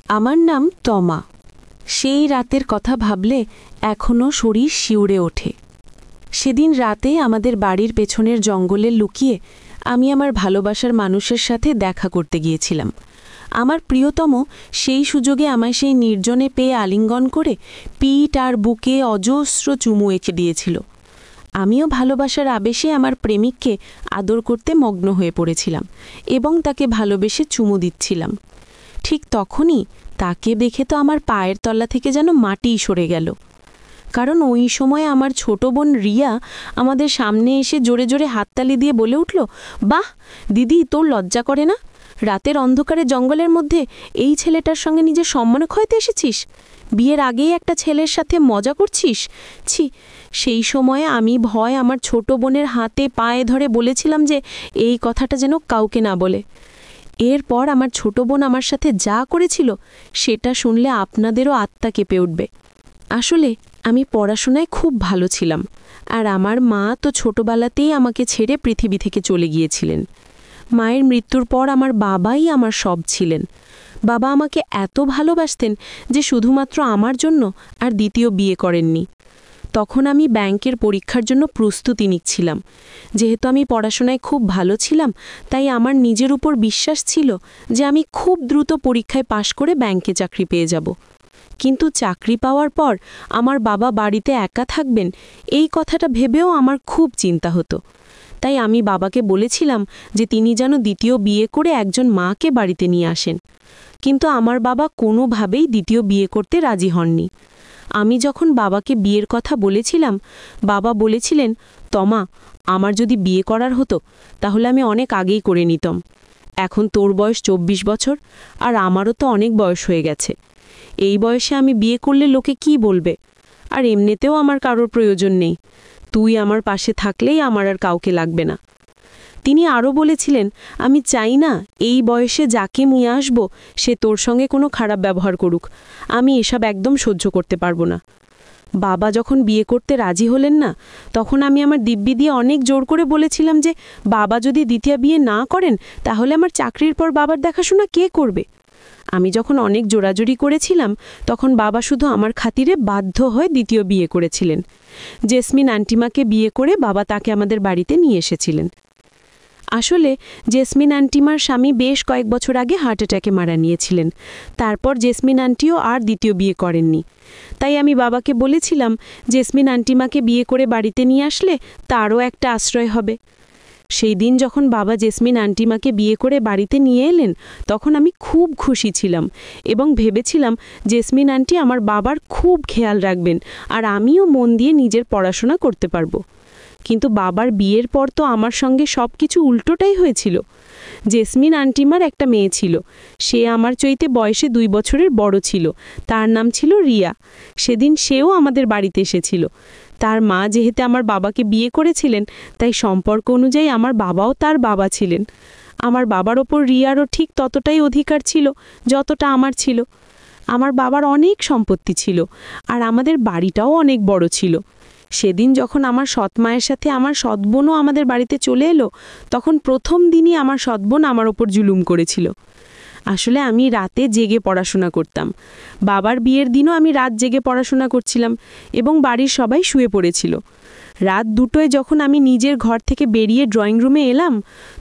আমার নাম তমা। সেই রাতের কথা ভাবলে এখনও শরীর শিউরে ওঠে। সেদিন রাতে আমাদের বাড়ির পেছনের জঙ্গলে লুকিয়ে আমি আমার ভালোবাসার মানুষের সাথে দেখা করতে গিয়েছিলাম। আমার প্রিয়তম সেই সুযোগে আমায় সেই নির্জনে পেয়ে আলিঙ্গন করে পিঠ আর বুকে অজস্র চুমু এঁকে দিয়েছিল। আমিও ভালোবাসার আবেশে আমার প্রেমিককে আদর করতে মগ্ন হয়ে পড়েছিলাম এবং তাকে ভালোবেসে চুমু দিচ্ছিলাম। ঠিক তখনই তাকে দেখে তো আমার পায়ের তলা থেকে যেন মাটিই সরে গেল। কারণ ওই সময় আমার ছোট বোন রিয়া আমাদের সামনে এসে জোরে জোরে হাততালি দিয়ে বলে উঠল, বাহ দিদি, তোর লজ্জা করে না? রাতের অন্ধকারে জঙ্গলের মধ্যে এই ছেলেটার সঙ্গে নিজের সম্মান ক্ষয়তে এসেছিস? বিয়ের আগেই একটা ছেলের সাথে মজা করছিস? ছি! সেই সময়ে আমি ভয় আমার ছোট বোনের হাতে পায়ে ধরে বলেছিলাম যে এই কথাটা যেন কাউকে না বলে। এরপর আমার ছোট বোন আমার সাথে যা করেছিল সেটা শুনলে আপনাদেরও আত্মা কেঁপে উঠবে। আসলে আমি পড়াশোনায় খুব ভালো ছিলাম, আর আমার মা তো ছোটবেলাতেই আমাকে ছেড়ে পৃথিবী থেকে চলে গিয়েছিলেন। মায়ের মৃত্যুর পর আমার বাবাই আমার সব ছিলেন। বাবা আমাকে এত ভালোবাসতেন যে শুধুমাত্র আমার জন্য আর দ্বিতীয় বিয়ে করেননি। তখন আমি ব্যাংকের পরীক্ষার জন্য প্রস্তুতি নিচ্ছিলাম। যেহেতু আমি পড়াশোনায় খুব ভালো ছিলাম, তাই আমার নিজের উপর বিশ্বাস ছিল যে আমি খুব দ্রুত পরীক্ষায় পাশ করে ব্যাংকে চাকরি পেয়ে যাব। কিন্তু চাকরি পাওয়ার পর আমার বাবা বাড়িতে একা থাকবেন, এই কথাটা ভেবেও আমার খুব চিন্তা হতো। তাই আমি বাবাকে বলেছিলাম যে তিনি যেন দ্বিতীয় বিয়ে করে একজন মাকে বাড়িতে নিয়ে আসেন। কিন্তু আমার বাবা কোনোভাবেই দ্বিতীয় বিয়ে করতে রাজি হননি। আমি যখন বাবাকে বিয়ের কথা বলেছিলাম, বাবা বলেছিলেন, তমা, আমার যদি বিয়ে করার হতো তাহলে আমি অনেক আগেই করে নিতাম। এখন তোর বয়স 24 বছর, আর আমারও তো অনেক বয়স হয়ে গেছে। এই বয়সে আমি বিয়ে করলে লোকে কি বলবে? আর এমনিতেও আমার কারোর প্রয়োজন নেই। তুই আমার পাশে থাকলেই আমার আর কাউকে লাগবে না। তিনি আরও বলেছিলেন, আমি চাই না এই বয়সে যাকে নিয়ে আসব সে তোর সঙ্গে কোনো খারাপ ব্যবহার করুক। আমি এসব একদম সহ্য করতে পারবো না। বাবা যখন বিয়ে করতে রাজি হলেন না, তখন আমি আমার দিব্যি দিয়ে অনেক জোর করে বলেছিলাম যে বাবা যদি দ্বিতীয় বিয়ে না করেন তাহলে আমার চাকরির পর বাবার দেখাশোনা কে করবে? আমি যখন অনেক জোরাজুরি করেছিলাম, তখন বাবা শুধু আমার খাতিরে বাধ্য হয়ে দ্বিতীয় বিয়ে করেছিলেন। জেসমিন আন্টিমাকে বিয়ে করে বাবা তাকে আমাদের বাড়িতে নিয়ে এসেছিলেন। আসলে জেসমিন আন্টিমার স্বামী বেশ কয়েক বছর আগে হার্ট অ্যাটাকে মারা নিয়েছিলেন। তারপর জেসমিন আন্টিও আর দ্বিতীয় বিয়ে করেননি। তাই আমি বাবাকে বলেছিলাম জেসমিন আন্টিমাকে বিয়ে করে বাড়িতে নিয়ে আসলে তারও একটা আশ্রয় হবে। সেই দিন যখন বাবা জেসমিন আন্টিমাকে বিয়ে করে বাড়িতে নিয়ে এলেন, তখন আমি খুব খুশি ছিলাম এবং ভেবেছিলাম জেসমিন আন্টি আমার বাবার খুব খেয়াল রাখবেন আর আমিও মন দিয়ে নিজের পড়াশোনা করতে পারবো। কিন্তু বাবার বিয়ের পর তো আমার সঙ্গে সব কিছু উল্টোটাই হয়েছিল। জেসমিন আন্টিমার একটা মেয়ে ছিল, সে আমার চাইতে বয়সে 2 বছরের বড় ছিল। তার নাম ছিল রিয়া। সেদিন সেও আমাদের বাড়িতে এসেছিল। তার মা যেহেতু আমার বাবাকে বিয়ে করেছিলেন, তাই সম্পর্ক অনুযায়ী আমার বাবাও তার বাবা ছিলেন। আমার বাবার ওপর রিয়ারও ঠিক ততটাই অধিকার ছিল যতটা আমার ছিল। আমার বাবার অনেক সম্পত্তি ছিল, আর আমাদের বাড়িটাও অনেক বড় ছিল। সেদিন যখন আমার সৎমায়ের সাথে আমার সৎবোনও আমাদের বাড়িতে চলে এলো, তখন প্রথম দিনই আমার সৎবোন আমার ওপর জুলুম করেছিল। আসলে আমি রাতে জেগে পড়াশোনা করতাম। বাবার বিয়ের দিনও আমি রাত জেগে পড়াশোনা করছিলাম এবং বাড়ির সবাই শুয়ে পড়েছিল। রাত 2টোয় যখন আমি নিজের ঘর থেকে বেরিয়ে ড্রয়িং রুমে এলাম,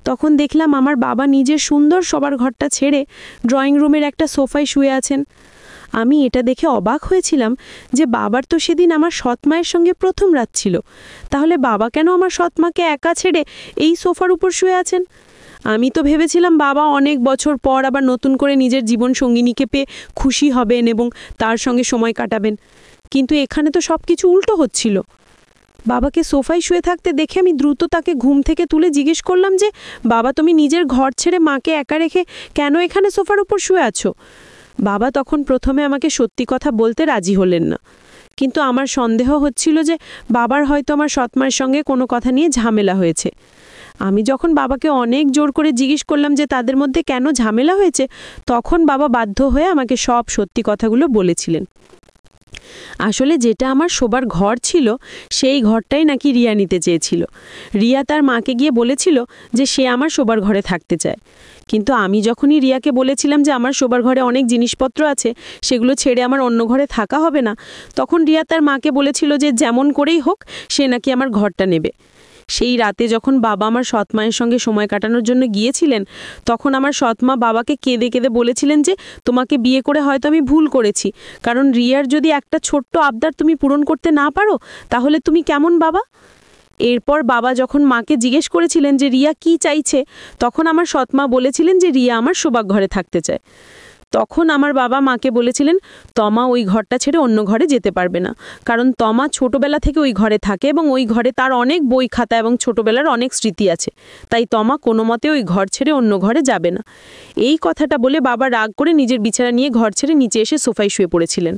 তখন দেখলাম আমার বাবা নিজের সুন্দর শোবার ঘরটা ছেড়ে ড্রয়িং রুমের একটা সোফায় শুয়ে আছেন। আমি এটা দেখে অবাক হয়েছিলাম যে বাবার তো সেদিন আমার সৎমায়ের সঙ্গে প্রথম রাত ছিল, তাহলে বাবা কেন আমার সৎমাকে একা ছেড়ে এই সোফার উপর শুয়ে আছেন? আমি তো ভেবেছিলাম বাবা অনেক বছর পর আবার নতুন করে নিজের জীবন সঙ্গিনীকে পেয়ে খুশি হবেন এবং তার সঙ্গে সময় কাটাবেন, কিন্তু এখানে তো সব কিছু উল্টো হচ্ছিল। বাবাকে সোফায় শুয়ে থাকতে দেখে আমি দ্রুত তাকে ঘুম থেকে তুলে জিজ্ঞেস করলাম যে, বাবা, তুমি নিজের ঘর ছেড়ে মাকে একা রেখে কেন এখানে সোফার উপর শুয়ে আছো? বাবা তখন প্রথমে আমাকে সত্যি কথা বলতে রাজি হলেন না, কিন্তু আমার সন্দেহ হচ্ছিল যে বাবার হয়তো আমার সৎমায়ের সঙ্গে কোনো কথা নিয়ে ঝামেলা হয়েছে। আমি যখন বাবাকে অনেক জোর করে জিজ্ঞেস করলাম যে তাদের মধ্যে কেন ঝামেলা হয়েছে, তখন বাবা বাধ্য হয়ে আমাকে সব সত্যি কথাগুলো বলেছিলেন। আসলে যেটা আমার শোবার ঘর ছিল সেই ঘরটাই নাকি রিয়া নিতে চেয়েছিল। রিয়া তার মাকে গিয়ে বলেছিল যে সে আমার শোবার ঘরে থাকতে চায়। কিন্তু আমি যখনই রিয়াকে বলেছিলাম যে আমার শোবার ঘরে অনেক জিনিসপত্র আছে, সেগুলো ছেড়ে আমার অন্য ঘরে থাকা হবে না, তখন রিয়া তার মাকে বলেছিল যে যেমন করেই হোক সে নাকি আমার ঘরটা নেবে। সেই রাতে যখন বাবা আমার সৎমায়ের সঙ্গে সময় কাটানোর জন্য গিয়েছিলেন, তখন আমার সৎমা বাবাকে কেঁদে কেঁদে বলেছিলেন যে তোমাকে বিয়ে করে হয়তো আমি ভুল করেছি, কারণ রিয়ার যদি একটা ছোট্ট আবদার তুমি পূরণ করতে না পারো তাহলে তুমি কেমন বাবা। এরপর বাবা যখন মাকে জিজ্ঞেস করেছিলেন যে রিয়া কি চাইছে, তখন আমার সৎমা বলেছিলেন যে রিয়া আমার শোবার ঘরে থাকতে চায়। তখন আমার বাবা মাকে বলেছিলেন তমা ওই ঘরটা ছেড়ে অন্য ঘরে যেতে পারবে না, কারণ তমা ছোটবেলা থেকে ওই ঘরে থাকে এবং ওই ঘরে তার অনেক বই খাতা এবং ছোটবেলার অনেক স্মৃতি আছে, তাই তমা কোনো মতে ওই ঘর ছেড়ে অন্য ঘরে যাবে না। এই কথাটা বলে বাবা রাগ করে নিজের বিছানা নিয়ে ঘর ছেড়ে নিচে এসে সোফায় শুয়ে পড়েছিলেন।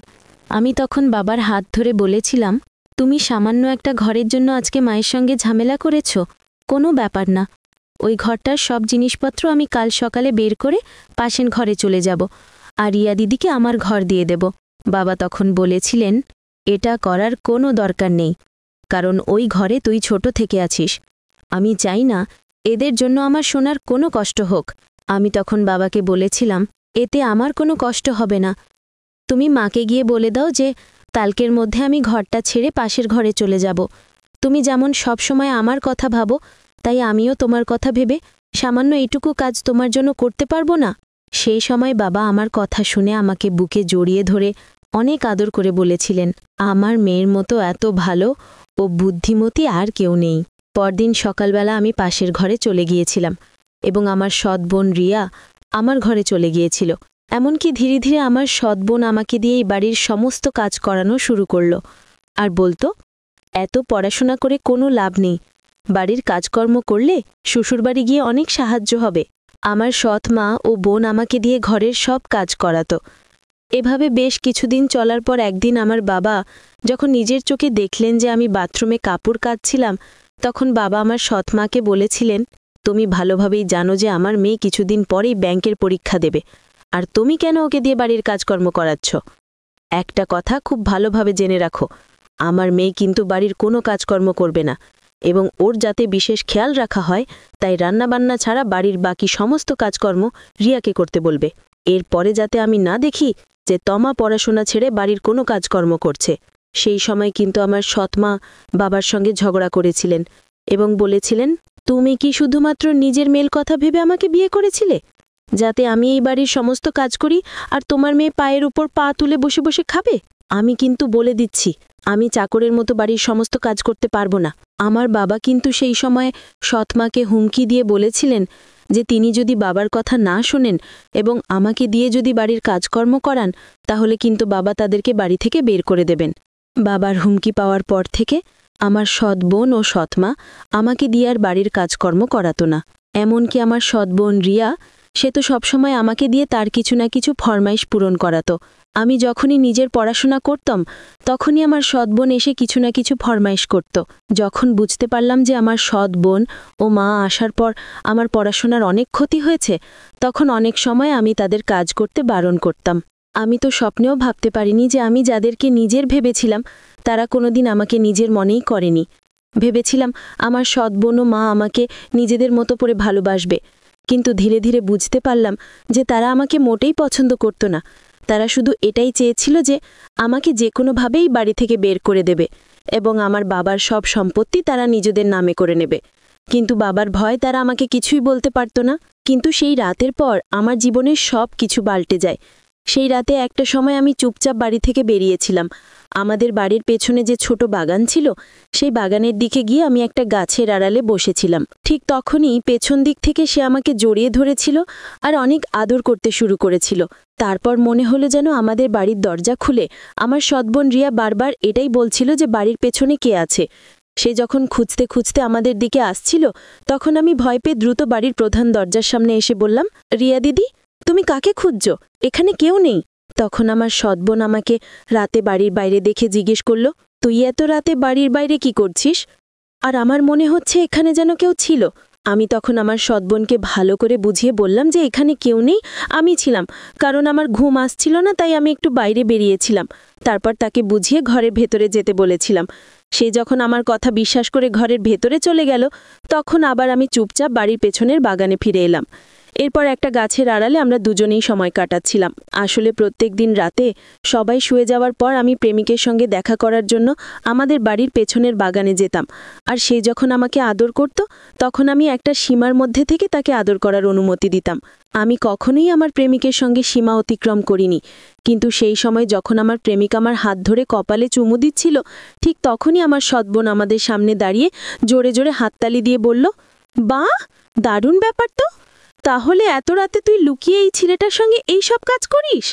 আমি তখন বাবার হাত ধরে বলেছিলাম, তুমি সামান্য একটা ঘরের জন্য আজকে মায়ের সঙ্গে ঝামেলা করেছ, কোনো ব্যাপার না। ওই ঘরটার সব জিনিসপত্র আমি কাল সকালে বের করে পাশের ঘরে চলে যাব, আর রিয়া দিদিকে আমার ঘর দিয়ে দেব। বাবা তখন বলেছিলেন, এটা করার কোনো দরকার নেই, কারণ ওই ঘরে তুই ছোট থেকে আছিস। আমি চাই না এদের জন্য আমার শোনার কোনো কষ্ট হোক। আমি তখন বাবাকে বলেছিলাম, এতে আমার কোনো কষ্ট হবে না। তুমি মাকে গিয়ে বলে দাও যে কালকের মধ্যে আমি ঘরটা ছেড়ে পাশের ঘরে চলে যাব। তুমি যেমন সবসময় আমার কথা ভাবো, তাই আমিও তোমার কথা ভেবে সামান্য এইটুকু কাজ তোমার জন্য করতে পারবো না। সেই সময় বাবা আমার কথা শুনে আমাকে বুকে জড়িয়ে ধরে অনেক আদর করে বলেছিলেন, আমার মেয়ের মতো এত ভালো ও বুদ্ধিমতী আর কেউ নেই। পরদিন সকালবেলা আমি পাশের ঘরে চলে গিয়েছিলাম এবং আমার সৎ বোন রিয়া আমার ঘরে চলে গিয়েছিল। এমনকি ধীরে ধীরে আমার সৎ বোন আমাকে দিয়ে এই বাড়ির সমস্ত কাজ করানো শুরু করল, আর বলতো, এত পড়াশোনা করে কোনো লাভ নেই, বাড়ির কাজকর্ম করলে শ্বশুরবাড়ি গিয়ে অনেক সাহায্য হবে। আমার সৎ মা ও বোন আমাকে দিয়ে ঘরের সব কাজ করাতো। এভাবে বেশ কিছুদিন চলার পর একদিন আমার বাবা যখন নিজের চোখে দেখলেন যে আমি বাথরুমে কাপড় কাচছিলাম, তখন বাবা আমার সৎ মাকে বলেছিলেন, তুমি ভালোভাবেই জানো যে আমার মেয়ে কিছুদিন পরেই ব্যাংকের পরীক্ষা দেবে, আর তুমি কেন ওকে দিয়ে বাড়ির কাজকর্ম করাচ্ছ? একটা কথা খুব ভালোভাবে জেনে রাখো, আমার মেয়ে কিন্তু বাড়ির কোনো কাজকর্ম করবে না, এবং ওর যাতে বিশেষ খেয়াল রাখা হয় তাই রান্নাবান্না ছাড়া বাড়ির বাকি সমস্ত কাজকর্ম রিয়াকে করতে বলবে। এরপরে যাতে আমি না দেখি যে তমা পড়াশোনা ছেড়ে বাড়ির কোনো কাজকর্ম করছে। সেই সময় কিন্তু আমার সৎমা বাবার সঙ্গে ঝগড়া করেছিলেন এবং বলেছিলেন, তুমি কি শুধুমাত্র নিজের মেয়ের কথা ভেবে আমাকে বিয়ে করেছিলে, যাতে আমি এই বাড়ির সমস্ত কাজ করি আর তোমার মেয়ে পায়ের উপর পা তুলে বসে বসে খাবে? আমি কিন্তু বলে দিচ্ছি, আমি চাকরের মতো বাড়ির সমস্ত কাজ করতে পারবো না। আমার বাবা কিন্তু সেই সময় সৎমাকে হুমকি দিয়ে বলেছিলেন যে তিনি যদি বাবার কথা না শোনেন এবং আমাকে দিয়ে যদি বাড়ির কাজকর্ম করান, তাহলে কিন্তু বাবা তাদেরকে বাড়ি থেকে বের করে দেবেন। বাবার হুমকি পাওয়ার পর থেকে আমার সৎ বোন ও সৎমা আমাকে দিয়ে আর বাড়ির কাজকর্ম করাতো না। এমনকি আমার সৎ বোন রিয়া, সে তো সবসময় আমাকে দিয়ে তার কিছু না কিছু ফরমাইশ পূরণ করাতো। আমি যখনই নিজের পড়াশোনা করতাম তখনই আমার সৎ বোন এসে কিছু না কিছু ফরমাইশ করত। যখন বুঝতে পারলাম যে আমার সৎ বোন ও মা আসার পর আমার পড়াশোনার অনেক ক্ষতি হয়েছে, তখন অনেক সময় আমি তাদের কাজ করতে বারণ করতাম। আমি তো স্বপ্নেও ভাবতে পারিনি যে আমি যাদেরকে নিজের ভেবেছিলাম তারা কোনোদিন আমাকে নিজের মনেই করেনি। ভেবেছিলাম আমার সৎ বোন ও মা আমাকে নিজেদের মতো করে ভালোবাসবে, কিন্তু ধীরে ধীরে বুঝতে পারলাম যে তারা আমাকে মোটেই পছন্দ করত না। তারা শুধু এটাই চেয়েছিল যে আমাকে যে কোনোভাবেই বাড়ি থেকে বের করে দেবে এবং আমার বাবার সব সম্পত্তি তারা নিজেদের নামে করে নেবে। কিন্তু বাবার ভয় তারা আমাকে কিছুই বলতে পারত না। কিন্তু সেই রাতের পর আমার জীবনের সব কিছু পাল্টে যায়। সেই রাতে একটা সময় আমি চুপচাপ বাড়ি থেকে বেরিয়েছিলাম। আমাদের বাড়ির পেছনে যে ছোট বাগান ছিল, সেই বাগানের দিকে গিয়ে আমি একটা গাছের আড়ালে বসেছিলাম। ঠিক তখনই পেছন দিক থেকে সে আমাকে জড়িয়ে ধরেছিল আর অনেক আদর করতে শুরু করেছিল। তারপর মনে হলো যেন আমাদের বাড়ির দরজা খুলে আমার সৎবোন রিয়া বারবার এটাই বলছিল যে বাড়ির পেছনে কে আছে। সে যখন খুঁজতে খুঁজতে আমাদের দিকে আসছিল, তখন আমি ভয় পেয়ে দ্রুত বাড়ির প্রধান দরজার সামনে এসে বললাম, রিয়া দিদি, তুমি কাকে খুঁজছ? এখানে কেউ নেই। তখন আমার সৎবোন আমাকে রাতে বাড়ির বাইরে দেখে জিজ্ঞেস করল, তুই এত রাতে বাড়ির বাইরে কি করছিস? আর আমার মনে হচ্ছে এখানে যেন কেউ ছিল। আমি তখন আমার সৎবোনকে ভালো করে বুঝিয়ে বললাম যে এখানে কেউ নেই, আমি ছিলাম, কারণ আমার ঘুম আসছিল না, তাই আমি একটু বাইরে বেরিয়েছিলাম। তারপর তাকে বুঝিয়ে ঘরের ভেতরে যেতে বলেছিলাম। সে যখন আমার কথা বিশ্বাস করে ঘরের ভেতরে চলে গেল, তখন আবার আমি চুপচাপ বাড়ির পেছনের বাগানে ফিরে এলাম। এরপর একটা গাছের আড়ালে আমরা দুজনেই সময় কাটাচ্ছিলাম। আসলে প্রত্যেক দিন রাতে সবাই শুয়ে যাওয়ার পর আমি প্রেমিকের সঙ্গে দেখা করার জন্য আমাদের বাড়ির পেছনের বাগানে যেতাম। আর সে যখন আমাকে আদর করত, তখন আমি একটা সীমার মধ্যে থেকে তাকে আদর করার অনুমতি দিতাম। আমি কখনোই আমার প্রেমিকের সঙ্গে সীমা অতিক্রম করিনি। কিন্তু সেই সময় যখন আমার প্রেমিক আমার হাত ধরে কপালে চুমু দিচ্ছিল, ঠিক তখনই আমার সৎবোন আমাদের সামনে দাঁড়িয়ে জোরে জোরে হাততালি দিয়ে বলল, বাহ, দারুণ ব্যাপার তো! তাহলে এত রাতে তুই লুকিয়ে এই ছেলেটার সঙ্গে এই সব কাজ করিস?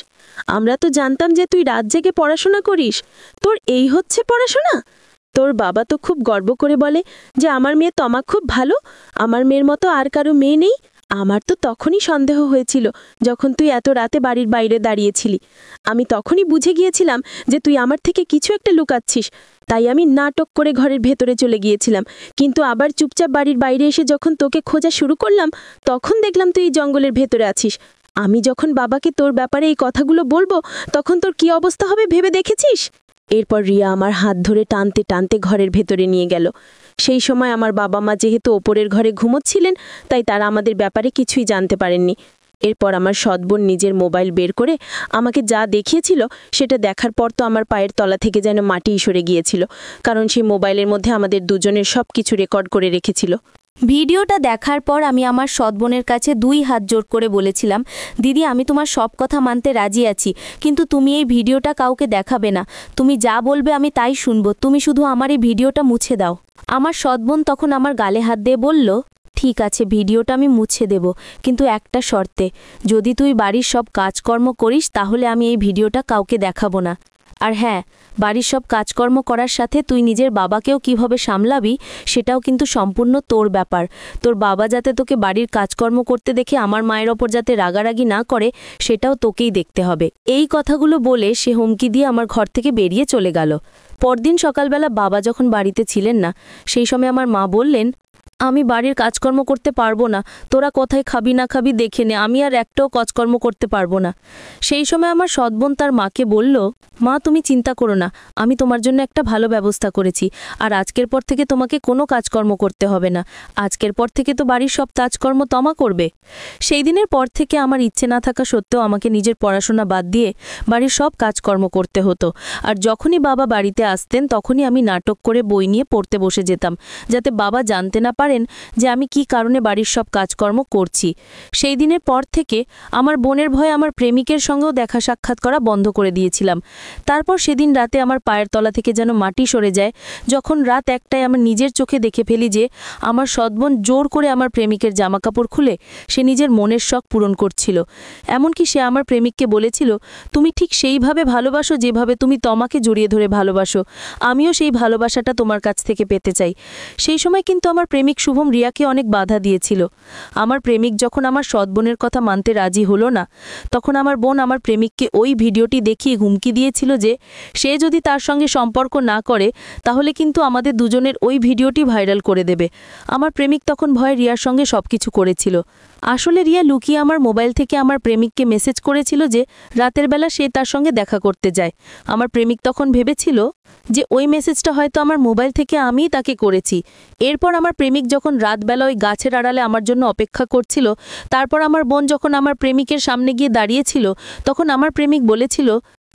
আমরা তো জানতাম যে তুই রাত জেগে পড়াশোনা করিস। তোর এই হচ্ছে পড়াশোনা? তোর বাবা তো খুব গর্ব করে বলে যে আমার মেয়ে তমা খুব ভালো, আমার মেয়ের মতো আর কারো মেয়ে নেই। আমার তো তখনই সন্দেহ হয়েছিল যখন তুই এত রাতে বাড়ির বাইরে দাঁড়িয়েছিলি। আমি তখনই বুঝে গিয়েছিলাম যে তুই আমার থেকে কিছু একটা লুকাচ্ছিস। তাই আমি নাটক করে ঘরের ভেতরে চলে গিয়েছিলাম, কিন্তু আবার চুপচাপ বাড়ির বাইরে এসে যখন তোকে খোঁজা শুরু করলাম, তখন দেখলাম তুই এই জঙ্গলের ভেতরে আছিস। আমি যখন বাবাকে তোর ব্যাপারে এই কথাগুলো বলবো, তখন তোর কি অবস্থা হবে ভেবে দেখেছিস? এরপর রিয়া আমার হাত ধরে টানতে টানতে ঘরের ভেতরে নিয়ে গেল। সেই সময় আমার বাবা মা যেহেতু ওপরের ঘরে ঘুমোচ্ছিলেন, তাই তারা আমাদের ব্যাপারে কিছুই জানতে পারেননি। এরপর আমার সৎবোন নিজের মোবাইল বের করে আমাকে যা দেখিয়েছিল, সেটা দেখার পর তো আমার পায়ের তলা থেকে যেন মাটি সরে গিয়েছিল, কারণ সেই মোবাইলের মধ্যে আমাদের দুজনের সব কিছু রেকর্ড করে রেখেছিল। ভিডিওটা দেখার পর আমি আমার সৎবোনের কাছে 2 হাত জোর করে বলেছিলাম, দিদি, আমি তোমার সব কথা মানতে রাজি আছি, কিন্তু তুমি এই ভিডিওটা কাউকে দেখাবে না। তুমি যা বলবে আমি তাই শুনবো, তুমি শুধু আমার এই ভিডিওটা মুছে দাও। আমার সৎবোন তখন আমার গালে হাত দিয়ে বলল, ঠিক আছে, ভিডিওটা আমি মুছে দেব, কিন্তু একটা শর্তে, যদি তুই বাড়ির সব কাজকর্ম করিস তাহলে আমি এই ভিডিওটা কাউকে দেখাবো না। আর হ্যাঁ, বাড়ির সব কাজকর্ম করার সাথে তুই নিজের বাবাকেও কিভাবে সামলাবি সেটাও কিন্তু সম্পূর্ণ তোর ব্যাপার। তোর বাবা যাতে তোকে বাড়ির কাজকর্ম করতে দেখে আমার মায়ের ওপর যাতে রাগারাগি না করে, সেটাও তোকেই দেখতে হবে। এই কথাগুলো বলে সে হুমকি দিয়ে আমার ঘর থেকে বেরিয়ে চলে গেল। পরদিন সকালবেলা বাবা যখন বাড়িতে ছিলেন না, সেই সময় আমার মা বললেন, আমি বাড়ির কাজকর্ম করতে পারবো না, তোরা কোথায় খাবি না খাবি দেখে নে, আমি আর একটাও কাজকর্ম করতে পারবো না। সেই সময় আমার সৎবোন তার মাকে বলল, মা, তুমি চিন্তা করো না, আমি তোমার জন্য একটা ভালো ব্যবস্থা করেছি, আর আজকের পর থেকে তোমাকে কোনো কাজকর্ম করতে হবে না। আজকের পর থেকে তো বাড়ির সব কাজকর্ম তমা করবে। সেই দিনের পর থেকে আমার ইচ্ছে না থাকা সত্ত্বেও আমাকে নিজের পড়াশোনা বাদ দিয়ে বাড়ির সব কাজকর্ম করতে হতো। আর যখনই বাবা বাড়িতে আসতেন, তখনই আমি নাটক করে বই নিয়ে পড়তে বসে যেতাম, যাতে বাবা জানতে না পারেন যে আমি কি কারণে বাড়ির সব কাজকর্ম করছি। সেই দিনের পর থেকে আমার বোনের ভয়ে আমার প্রেমিকের সঙ্গেও দেখা সাক্ষাৎ করা বন্ধ করে দিয়েছিলাম। তারপর সেদিন রাতে আমার পায়ের তলা থেকে যেন মাটি সরে যায়, যখন রাত 1টায় আমার নিজের চোখে দেখে ফেলি যে আমার সৎবোন জোর করে আমার প্রেমিকের জামাকাপড় খুলে সে নিজের মনের শখ পূরণ করছিল। এমনকি সে আমার প্রেমিককে বলেছিল, তুমি ঠিক সেইভাবে ভালোবাসো যেভাবে তুমি তমাকে জড়িয়ে ধরে ভালোবাসো, আমিও সেই ভালোবাসাটা তোমার কাছ থেকে পেতে চাই। সেই সময় কিন্তু আমার প্রেমিক শুভম রিয়াকে অনেক বাধা দিয়েছিল। আমার প্রেমিক যখন আমার সৎবোনের কথা মানতে রাজি হলো না, তখন আমার বোন আমার প্রেমিককে ওই ভিডিওটি দেখিয়ে হুমকি দিয়েছিল যে সে যদি তার সঙ্গে সম্পর্ক না করে, তাহলে কিন্তু আমাদের দুজনের ওই ভিডিওটি ভাইরাল করে দেবে। আমার প্রেমিক তখন ভয়ে রিয়ার সঙ্গে সবকিছু করেছিল। আসলে রিয়া লুকিয়ে আমার মোবাইল থেকে আমার প্রেমিককে মেসেজ করেছিল যে রাতের বেলা সে তার সঙ্গে দেখা করতে যায়। আমার প্রেমিক তখন ভেবেছিল যে ওই মেসেজটা হয়তো আমার মোবাইল থেকে আমিই তাকে করেছি। এরপর আমার প্রেমিক যখন রাতবেলা ওই গাছের আড়ালে আমার জন্য অপেক্ষা করছিল, তারপর আমার বোন যখন আমার প্রেমিকের সামনে গিয়ে দাঁড়িয়েছিল, তখন আমার প্রেমিক বলেছিল,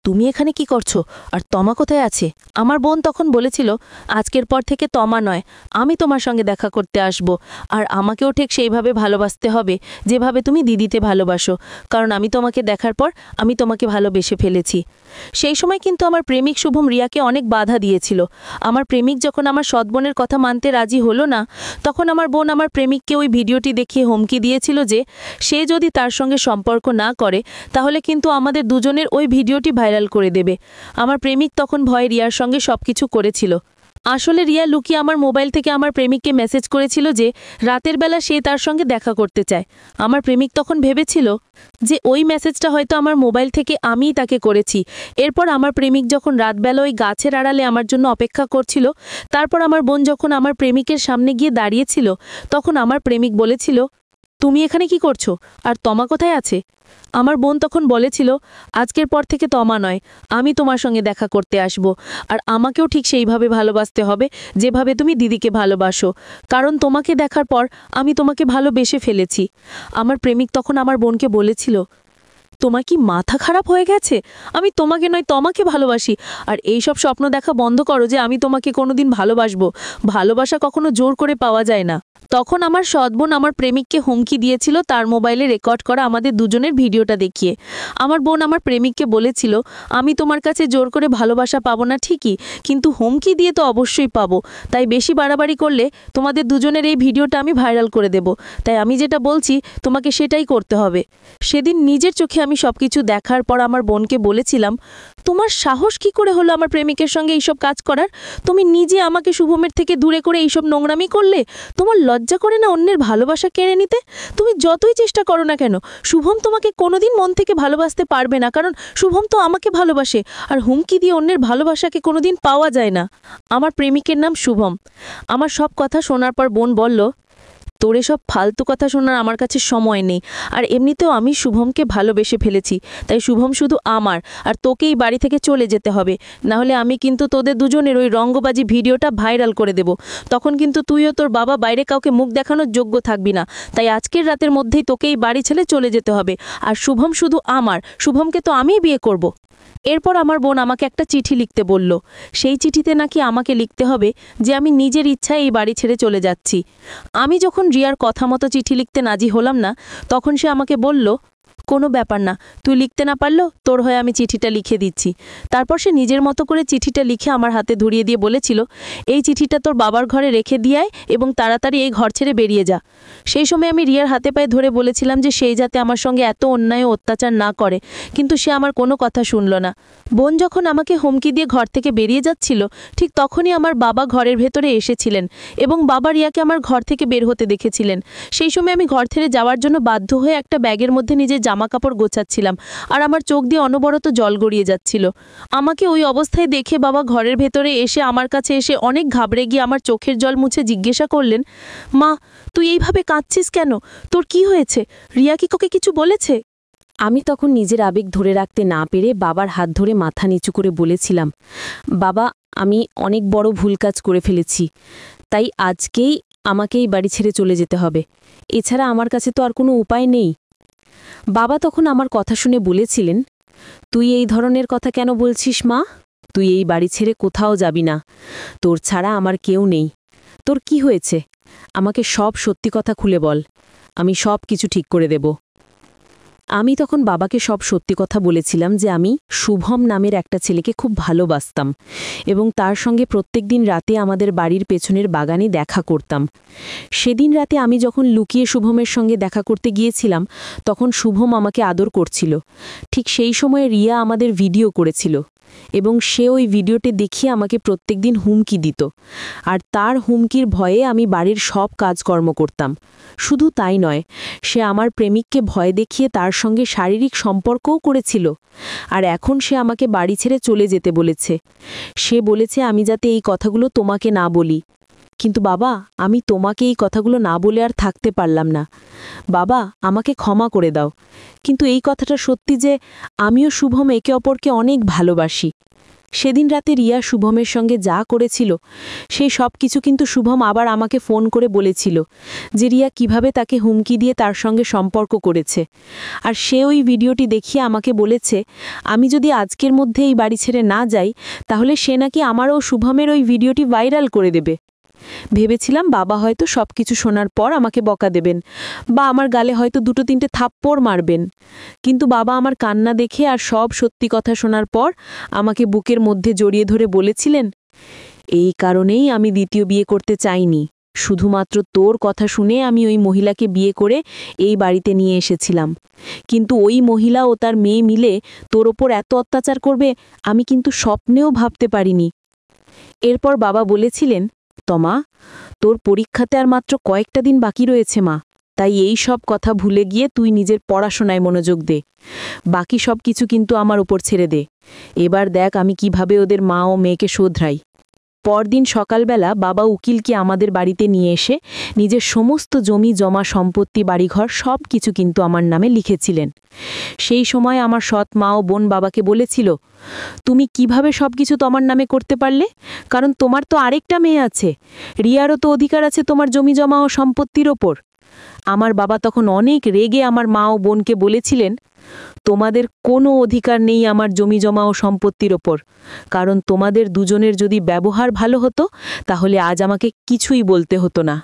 তুমি এখানে কি করছো, আর তমা কোথায় আছে? আমার বোন তখন বলেছিল, আজকের পর থেকে তমা নয়, আমি তোমার সঙ্গে দেখা করতে আসব, আর আমাকেও ঠিক সেইভাবে ভালোবাসতে হবে যেভাবে তুমি দিদিতে ভালোবাসো, কারণ আমি তোমাকে দেখার পর আমি তোমাকে ভালোবেসে ফেলেছি। সেই সময় কিন্তু আমার প্রেমিক শুভম রিয়াকে অনেক বাধা দিয়েছিল। আমার প্রেমিক যখন আমার সৎবোনের কথা মানতে রাজি হলো না, তখন আমার বোন আমার প্রেমিককে ওই ভিডিওটি দেখিয়ে হুমকি দিয়েছিল যে সে যদি তার সঙ্গে সম্পর্ক না করে, তাহলে কিন্তু আমাদের দুজনের ওই ভিডিওটি ভাইরাল করে দেবে। আমার প্রেমিক তখন ভয়ে রিয়ার সঙ্গে সবকিছু করেছিল। আসলে রিয়া লুকিয়ে আমার মোবাইল থেকে আমার প্রেমিককে মেসেজ করেছিল যে রাতের বেলা সে তার সঙ্গে দেখা করতে চায়। আমার প্রেমিক তখন ভেবেছিল যে ওই মেসেজটা হয়তো আমার মোবাইল থেকে আমিই তাকে করেছি। এরপর আমার প্রেমিক যখন রাতবেলা ওই গাছের আড়ালে আমার জন্য অপেক্ষা করছিল, তারপর আমার বোন যখন আমার প্রেমিকের সামনে গিয়ে দাঁড়িয়েছিল, তখন আমার প্রেমিক বলেছিল, তুমি এখানে কি করছো, আর তমা কোথায় আছে? আমার বোন তখন বলেছিল, আজকের পর থেকে তমা নয়, আমি তোমার সঙ্গে দেখা করতে আসব, আর আমাকেও ঠিক সেইভাবে ভালোবাসতে হবে যেভাবে তুমি দিদিকে ভালোবাসো, কারণ তোমাকে দেখার পর আমি তোমাকে ভালোবেসে ফেলেছি। আমার প্রেমিক তখন আমার বোনকে বলেছিল, তোমার কি মাথা খারাপ হয়ে গেছে? আমি তোমাকে নয় তমাকে ভালোবাসি, আর এই সব স্বপ্ন দেখা বন্ধ করো যে আমি তোমাকে কোনোদিন ভালোবাসবো। ভালোবাসা কখনো জোর করে পাওয়া যায় না। তখন আমার সৎবোন আমার প্রেমিককে হুমকি দিয়েছিল তার মোবাইলে রেকর্ড করা আমাদের দুজনের ভিডিওটা দেখিয়ে। আমার বোন আমার প্রেমিককে বলেছিল, আমি তোমার কাছে জোর করে ভালোবাসা পাবো না ঠিকই, কিন্তু হুমকি দিয়ে তো অবশ্যই পাবো, তাই বেশি বাড়াবাড়ি করলে তোমাদের দুজনের এই ভিডিওটা আমি ভাইরাল করে দেব, তাই আমি যেটা বলছি তোমাকে সেটাই করতে হবে। সেদিন নিজের চোখে আমি সবকিছু দেখার পর আমার বোনকে বলেছিলাম, তোমার সাহস কি করে হলো আমার প্রেমিকের সঙ্গে এইসব কাজ করার? তুমি নিজে আমাকে শুভমের থেকে দূরে করে এইসব নোংরামি করলে? তোমার লজ্জা করে না অন্যের ভালোবাসা কেড়ে নিতে? তুমি যতই চেষ্টা করো না কেন, শুভম তোমাকে কোনোদিন মন থেকে ভালোবাসতে পারবে না, কারণ শুভম তো আমাকে ভালোবাসে, আর হুমকি দিয়ে অন্যের ভালোবাসাকে কোনোদিন পাওয়া যায় না। আমার প্রেমিকের নাম শুভম। আমার সব কথা শোনার পর বোন বলল, তোর এসব ফালতু কথা শোনার আমার কাছে সময় নেই, আর এমনিতেও আমি শুভমকে ভালোবেসে ফেলেছি, তাই শুভম শুধু আমার, আর তোকেই বাড়ি থেকে চলে যেতে হবে, নাহলে আমি কিন্তু তোদের দুজনের ওই রঙ্গবাজি ভিডিওটা ভাইরাল করে দেব। তখন কিন্তু তুইও তোর বাবা বাইরে কাউকে মুখ দেখানোর যোগ্য থাকবি না, তাই আজকের রাতের মধ্যেই তোকেই বাড়ি ছেড়ে চলে যেতে হবে, আর শুভম শুধু আমার, শুভমকে তো আমিই বিয়ে করব। এরপর আমার বোন আমাকে একটা চিঠি লিখতে বলল। সেই চিঠিতে নাকি আমাকে লিখতে হবে যে আমি নিজের ইচ্ছায় এই বাড়ি ছেড়ে চলে যাচ্ছি। আমি যখন রিয়ার কথা মতো চিঠি লিখতে রাজি হলাম না, তখন সে আমাকে বলল, কোনো ব্যাপার না, তুই লিখতে না পারলেও তোর হয়ে আমি চিঠিটা লিখে দিচ্ছি। তারপর সে নিজের মতো করে চিঠিটা লিখে আমার হাতে ধরিয়ে দিয়ে বলেছিল, এই চিঠিটা তোর বাবার ঘরে রেখে দিয়ে আয় এবং তাড়াতাড়ি এই ঘর ছেড়ে বেরিয়ে যা। সেই সময় আমি রিয়ার হাতে পায়ে ধরে বলেছিলাম যে সেই যাতে আমার সঙ্গে এত অন্যায় ও অত্যাচার না করে, কিন্তু সে আমার কোনো কথা শুনল না। বোন যখন আমাকে হুমকি দিয়ে ঘর থেকে বেরিয়ে যাচ্ছিল, ঠিক তখনই আমার বাবা ঘরের ভেতরে এসেছিলেন এবং বাবা রিয়াকে আমার ঘর থেকে বের হতে দেখেছিলেন। সেই সময় আমি ঘর ছেড়ে যাওয়ার জন্য বাধ্য হয়ে একটা ব্যাগের মধ্যে নিজের জামা কাপড় গোছাচ্ছিলাম, আর আমার চোখ দিয়ে অনবরত জল গড়িয়ে যাচ্ছিল। আমাকে ওই অবস্থায় দেখে বাবা ঘরের ভেতরে এসে আমার কাছে এসে অনেক ঘাবড়ে গিয়ে আমার চোখের জল মুছে জিজ্ঞাসা করলেন, মা, তুই এইভাবে কাঁদছিস কেন? তোর কি হয়েছে? রিয়া কি তোকে কিছু বলেছে? আমি তখন নিজের আবেগ ধরে রাখতে না পেরে বাবার হাত ধরে মাথা নিচু করে বলেছিলাম, বাবা, আমি অনেক বড় ভুল কাজ করে ফেলেছি, তাই আজকেই আমাকে এই বাড়ি ছেড়ে চলে যেতে হবে, এছাড়া আমার কাছে তো আর কোনো উপায় নেই। বাবা তখন আমার কথা শুনে বলেছিলেন, তুই এই ধরনের কথা কেন বলছিস মা? তুই এই বাড়ি ছেড়ে কোথাও যাবি না, তোর ছাড়া আমার কেউ নেই। তোর কি হয়েছে? আমাকে সব সত্যি কথা খুলে বল, আমি সব কিছু ঠিক করে দেব। আমি তখন বাবাকে সব সত্যি কথা বলেছিলাম যে আমি শুভম নামের একটা ছেলেকে খুব ভালোবাসতাম এবং তার সঙ্গে প্রত্যেকদিন রাতে আমাদের বাড়ির পেছনের বাগানে দেখা করতাম। সেদিন রাতে আমি যখন লুকিয়ে শুভমের সঙ্গে দেখা করতে গিয়েছিলাম, তখন শুভম আমাকে আদর করছিল। ঠিক সেই সময়ে রিয়া আমাদের ভিডিও করেছিল এবং সে ওই ভিডিওটি দেখিয়ে আমাকে প্রত্যেকদিন হুমকি দিত, আর তার হুমকির ভয়ে আমি বাড়ির সব কাজকর্ম করতাম। শুধু তাই নয়, সে আমার প্রেমিককে ভয় দেখিয়ে তার সঙ্গে শারীরিক সম্পর্কও করেছিল, আর এখন সে আমাকে বাড়ি ছেড়ে চলে যেতে বলেছে। সে বলেছে আমি যাতে এই কথাগুলো তোমাকে না বলি, কিন্তু বাবা, আমি তোমাকে এই কথাগুলো না বলে আর থাকতে পারলাম না। বাবা, আমাকে ক্ষমা করে দাও, কিন্তু এই কথাটা সত্যি যে আমিও শুভম একে অপরকে অনেক ভালোবাসি। সেদিন রাতে রিয়া শুভমের সঙ্গে যা করেছিল সেই সব কিছু কিন্তু শুভম আবার আমাকে ফোন করে বলেছিল যে রিয়া কিভাবে তাকে হুমকি দিয়ে তার সঙ্গে সম্পর্ক করেছে, আর সে ওই ভিডিওটি দেখিয়ে আমাকে বলেছে আমি যদি আজকের মধ্যে এই বাড়ি ছেড়ে না যাই, তাহলে সে নাকি আমার ও শুভমের ওই ভিডিওটি ভাইরাল করে দেবে। ভেবেছিলাম বাবা হয়তো সব কিছু শোনার পর আমাকে বকা দেবেন বা আমার গালে হয়তো 2-3টে থাপ্পড় মারবেন, কিন্তু বাবা আমার কান্না দেখে আর সব সত্যি কথা শোনার পর আমাকে বুকের মধ্যে জড়িয়ে ধরে বলেছিলেন, এই কারণেই আমি দ্বিতীয় বিয়ে করতে চাইনি, শুধুমাত্র তোর কথা শুনে আমি ওই মহিলাকে বিয়ে করে এই বাড়িতে নিয়ে এসেছিলাম, কিন্তু ওই মহিলা ও তার মেয়ে মিলে তোর ওপর এত অত্যাচার করবে আমি কিন্তু স্বপ্নেও ভাবতে পারিনি। এরপর বাবা বলেছিলেন, তমা, তোর পরীক্ষাতে আর মাত্র কয়েকটা দিন বাকি রয়েছে মা, তাই এই সব কথা ভুলে গিয়ে তুই নিজের পড়াশোনায় মনোযোগ দে। বাকি সব কিছু কিন্তু আমার ওপর ছেড়ে দে। এবার দেখ আমি কিভাবে ওদের মা ও মেয়েকে শোধরাই। পরদিন সকালবেলা বাবা উকিলকে আমাদের বাড়িতে নিয়ে এসে নিজের সমস্ত জমি জমা সম্পত্তি বাড়িঘর সব কিছু কিন্তু আমার নামে লিখেছিলেন। সেই সময় আমার সৎ মা ও বোন বাবাকে বলেছিল, তুমি কিভাবে সব কিছু তোমার নামে করতে পারলে? কারণ তোমার তো আরেকটা মেয়ে আছে, রিয়ারও তো অধিকার আছে তোমার জমি জমা ও সম্পত্তির ওপর। আমার বাবা তখন অনেক রেগে আমার মা ও বোনকে বলেছিলেন, তোমাদের কোনো অধিকার নেই আমার জমি জমা ও সম্পত্তির ওপর, কারণ তোমাদের দুজনের যদি ব্যবহার ভালো হতো তাহলে আজ আমাকে কিছুই বলতে হতো না।